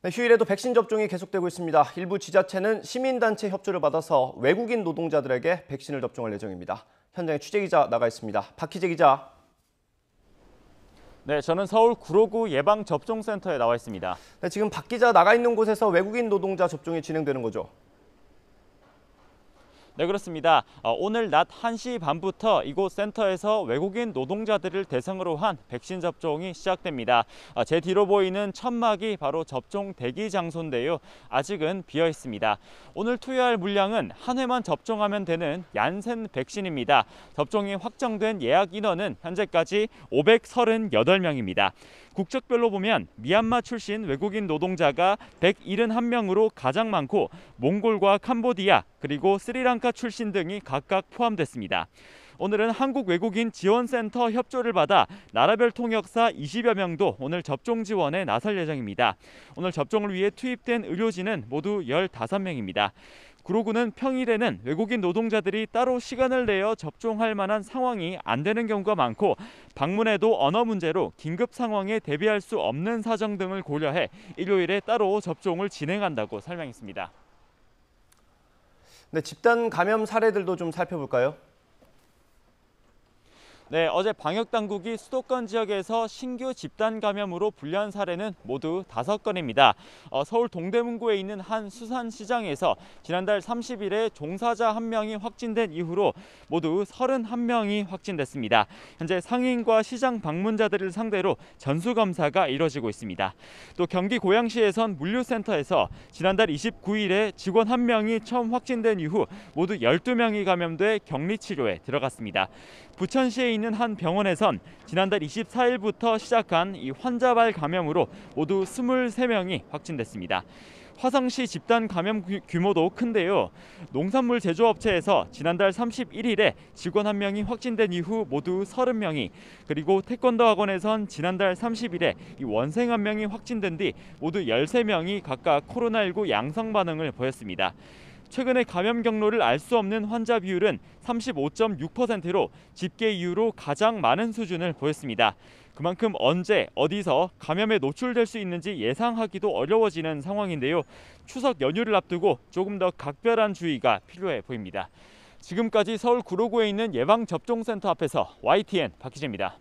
네, 휴일에도 백신 접종이 계속되고 있습니다. 일부 지자체는 시민단체 협조를 받아서 외국인 노동자들에게 백신을 접종할 예정입니다. 현장에 취재기자 나가 있습니다. 박희재 기자. 네, 저는 서울 구로구 예방접종센터에 나와 있습니다. 네, 지금 박 기자 나가 있는 곳에서 외국인 노동자 접종이 진행되는 거죠? 네, 그렇습니다. 오늘 낮 1시 반부터 이곳 센터에서 외국인 노동자들을 대상으로 한 백신 접종이 시작됩니다. 제 뒤로 보이는 천막이 바로 접종 대기 장소인데요. 아직은 비어 있습니다. 오늘 투여할 물량은 한 회만 접종하면 되는 얀센 백신입니다. 접종이 확정된 예약 인원은 현재까지 538명입니다. 국적별로 보면 미얀마 출신 외국인 노동자가 171명으로 가장 많고 몽골과 캄보디아 그리고 스리랑카 출신 등이 각각 포함됐습니다. 오늘은 한국외국인지원센터 협조를 받아 나라별 통역사 20여 명도 오늘 접종 지원에 나설 예정입니다. 오늘 접종을 위해 투입된 의료진은 모두 15명입니다. 구로구는 평일에는 외국인 노동자들이 따로 시간을 내어 접종할 만한 상황이 안 되는 경우가 많고 방문에도 언어 문제로 긴급 상황에 대비할 수 없는 사정 등을 고려해 일요일에 따로 접종을 진행한다고 설명했습니다. 네, 집단 감염 사례들도 좀 살펴볼까요? 네, 어제 방역당국이 수도권 지역에서 신규 집단 감염으로 분류한 사례는 모두 5건입니다. 서울 동대문구에 있는 한 수산시장에서 지난달 30일에 종사자 1명이 확진된 이후로 모두 31명이 확진됐습니다. 현재 상인과 시장 방문자들을 상대로 전수검사가 이뤄지고 있습니다. 또 경기 고양시에선 물류센터에서 지난달 29일에 직원 1명이 처음 확진된 이후 모두 12명이 감염돼 격리치료에 들어갔습니다. 부천시에 있는 한 병원에선 지난달 24일부터 시작한 이 환자발 감염으로 모두 23명이 확진됐습니다. 화성시 집단 감염 규모도 큰데요. 농산물 제조업체에서 지난달 31일에 직원 1명이 확진된 이후 모두 30명이, 그리고 태권도 학원에선 지난달 30일에 이 원생 1명이 확진된 뒤 모두 13명이 각각 코로나19 양성 반응을 보였습니다. 최근에 감염 경로를 알 수 없는 환자 비율은 35.6%로 집계 이후로 가장 많은 수준을 보였습니다. 그만큼 언제 어디서 감염에 노출될 수 있는지 예상하기도 어려워지는 상황인데요. 추석 연휴를 앞두고 조금 더 각별한 주의가 필요해 보입니다. 지금까지 서울 구로구에 있는 예방접종센터 앞에서 YTN 박희재입니다.